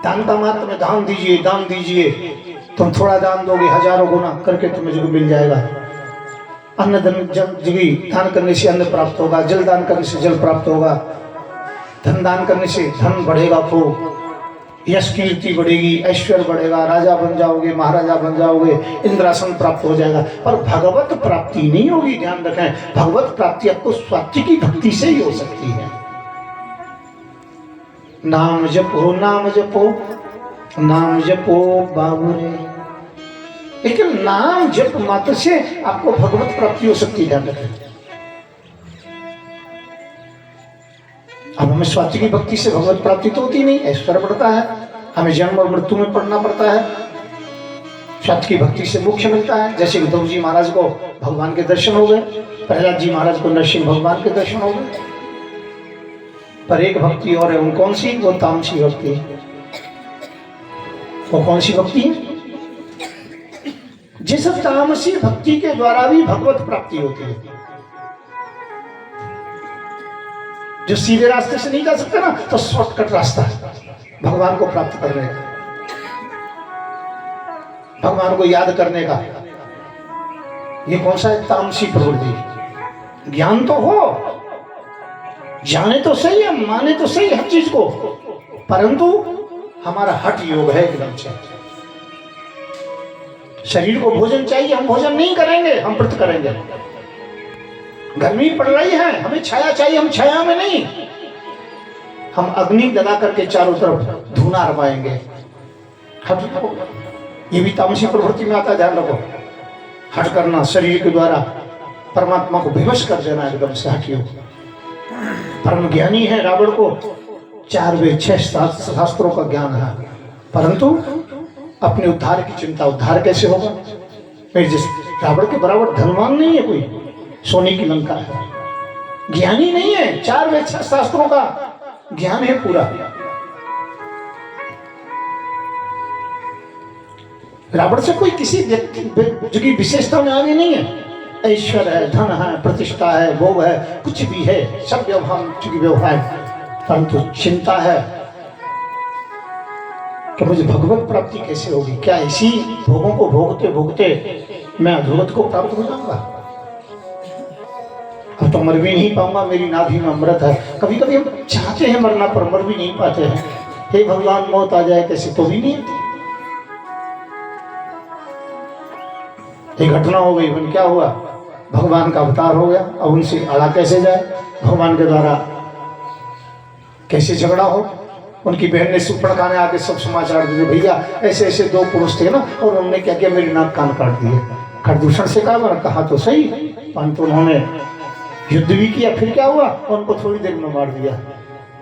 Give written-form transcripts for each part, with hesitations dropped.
दान का मात्र में दान दीजिए, दान दीजिए। तुम थोड़ा दान दोगे, हजारों गुना करके तुम्हें जो मिल जाएगा। अन्न दान करने से अन्न प्राप्त होगा, जल दान करने से जल प्राप्त होगा, धन दान करने से धन बढ़ेगा, खूब यश कीर्ति बढ़ेगी, ऐश्वर्य बढ़ेगा, राजा बन जाओगे, महाराजा बन जाओगे, इंद्रासन प्राप्त हो जाएगा। पर भगवत प्राप्ति नहीं होगी। ध्यान रखें, भगवत प्राप्ति आपको सात्विकी भक्ति से ही हो सकती है। नाम जपो, नाम जपो, नाम जपो बाबू रे। लेकिन नाम जप मात्र से आपको भगवत प्राप्ति हो सकती है। ध्यान रखें, अब हमें सात्विकी भक्ति से भगवत प्राप्ति तो होती नहीं, ऐश्वर्य बढ़ता है, हमें जन्म और मृत्यु में पड़ना पड़ता है। सात्विकी भक्ति से मोक्ष मिलता है। जैसे उद्धव जी महाराज को भगवान के दर्शन हो गए, प्रहलाद जी महाराज को नरसिंह भगवान के दर्शन हो गए। पर एक भक्ति और है, कौन सी? वो तामसी भक्ति। वो कौन सी भक्ति है? जिस तामसी भक्ति के द्वारा भी भगवत प्राप्ति होती है। जो सीधे रास्ते से नहीं जा सकते ना, तो शॉर्टकट रास्ता है भगवान को प्राप्त करने का, भगवान को याद करने का। ये कौन सा है? तामसी प्रवृत्ति। ज्ञान तो हो, जाने तो सही है, माने तो सही हर चीज को, परंतु हमारा हठ योग है एकदम से। शरीर को भोजन चाहिए, हम भोजन नहीं करेंगे, हम व्रत करेंगे। गर्मी पड़ रही है, हमें छाया चाहिए, हम छाया में नहीं, हम अग्नि लगा करके चारों तरफ धुना रवाएंगे। ये भी तामसी प्रवृत्ति में आता है। ध्यान रखो, हट करना, शरीर के द्वारा परमात्मा को विवश कर देना एकदम से। हटियो परम ज्ञानी है, रावण को 4 वेद 6 शास्त्रों का ज्ञान है, परंतु अपने उद्धार की चिंता। उद्धार कैसे होगा? मेरे जिस रावण के बराबर धनवान नहीं है कोई, सोने की लंका है, ज्ञानी नहीं है, 4 वेद 6 शास्त्रों का ज्ञान है पूरा। रावण से कोई किसी व्यक्ति की विशेषता में आगे नहीं है। ऐश्वर्य है, धन है, प्रतिष्ठा है, भोग है, कुछ भी है, सब व्यवहार, परंतु चिंता है कि मुझे भगवत प्राप्ति कैसे होगी। क्या इसी भोगों को भोगते भोगते मैं अधोगत को प्राप्त हो जाऊंगा? अब तो मर भी नहीं पाऊंगा, मेरी नाभि में अमृत है। कभी कभी हम चाहते हैं मरना, पर मर भी नहीं पाते हैं। हे भगवान, मौत आ जाए कैसे, तो भी नहीं आती। एक घटना हो गई, क्या हुआ? भगवान का अवतार हो गया, अब उनसे अड़ा कैसे जाए? भगवान के द्वारा कैसे झगड़ा हो? उनकी बहन ने सुपर्णखा ने आके सब समाचार दिए, भैया ऐसे ऐसे 2 पुरुष थे ना, और उन्होंने क्या किया, मेरी नाक कान काट दिए। खरदूषण से कहा तो सही, परंतु उन्होंने युद्ध भी किया। फिर क्या हुआ? उनको थोड़ी देर में मार दिया।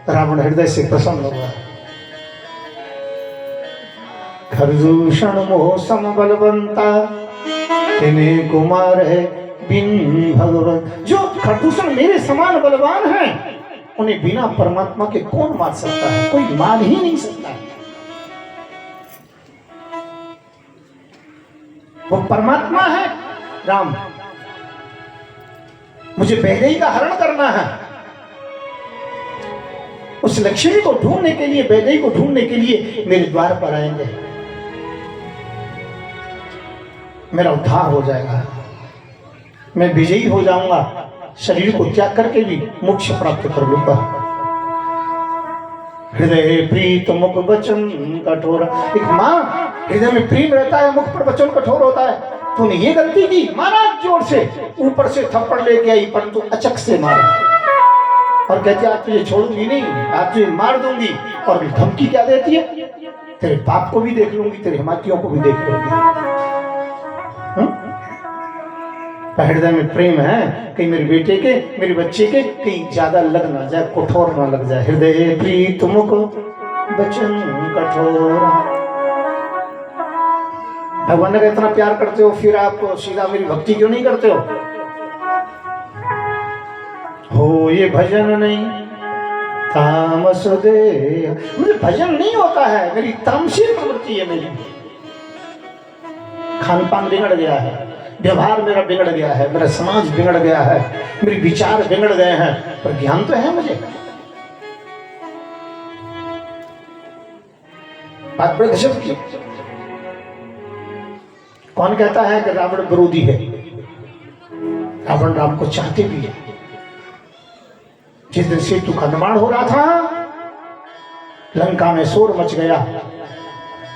रावण हृदय से प्रसन्न हो गया। खरदूषण मोह सम बलवंता, तिन्हें कुमार है बिन भगवत। जो खरदूषण मेरे समान बलवान हैं, उन्हें बिना परमात्मा के कौन मार सकता है? कोई मार ही नहीं सकता है। वो परमात्मा है राम। मुझे वैदेही का हरण करना है। उस लक्ष्मी को ढूंढने के लिए, वैदेही को ढूंढने के लिए मेरे द्वार पर आएंगे, मेरा उद्धार हो जाएगा, मैं विजयी हो जाऊंगा, शरीर को त्याग करके भी मोक्ष प्राप्त कर लूंगा। हृदय प्रीत मुख वचन कठोर। एक माँ हृदय में प्रेम रहता है, मुख पर वचन कठोर होता है। तूने ये गलती की, मारा जोर से, ऊपर से थप्पड़ लेके आई, परंतु अचक से मारा, और कहती आज तुझे छोड़ूंगी नहीं, आज तुझे मार दूंगी। और धमकी क्या देती है? तेरे बाप को भी देख लूंगी, तेरे हिमातियों को भी देख लूंगी। हृदय में प्रेम है, कहीं मेरे बेटे के, मेरे बच्चे के कहीं ज्यादा लग ना जाए, कठोर ना लग जाए। हृदय प्रीत मुख वचन कठोर। भगवान का इतना प्यार करते हो, फिर आप सीधा मेरी भक्ति क्यों नहीं करते हो ये भजन नहीं तामस दे। मुझे भजन नहीं होता है, मेरी तामसी प्रवृत्ति है। मेरी खान पान बिगड़ गया है, व्यवहार मेरा बिगड़ गया है, मेरा समाज बिगड़ गया है, मेरे विचार बिगड़ गए हैं, पर ज्ञान तो है मुझे। बात बड़े गजब की। कौन कहता है कि रावण विरोधी है? रावण राम को चाहते भी है। जिस दिन सेतु का निर्माण हो रहा था, लंका में शोर मच गया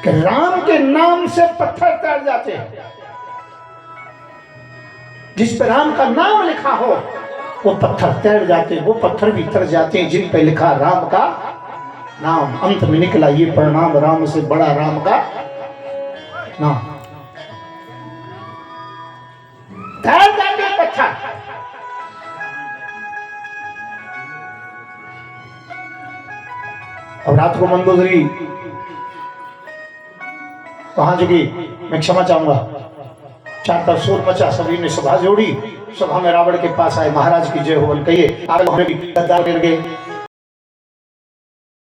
कि राम के नाम से पत्थर तैर जाते हैं। जिस पर राम का नाम लिखा हो वो पत्थर तैर जाते, वो पत्थर भी तर जाते हैं जिन पर लिखा राम का नाम। अंत में निकला ये परिणाम, राम से बड़ा राम का नाम। तैर जाते पत्थर। और रात को मंदोदरी वहां जगी, मैं क्षमा चाहूंगा, चार तरफ शोर मचा, सभी ने सभा जोड़ी। सभा में रावण के पास आए, महाराज की जय हो, कहिए आप हमें भी गद्दार कर गए।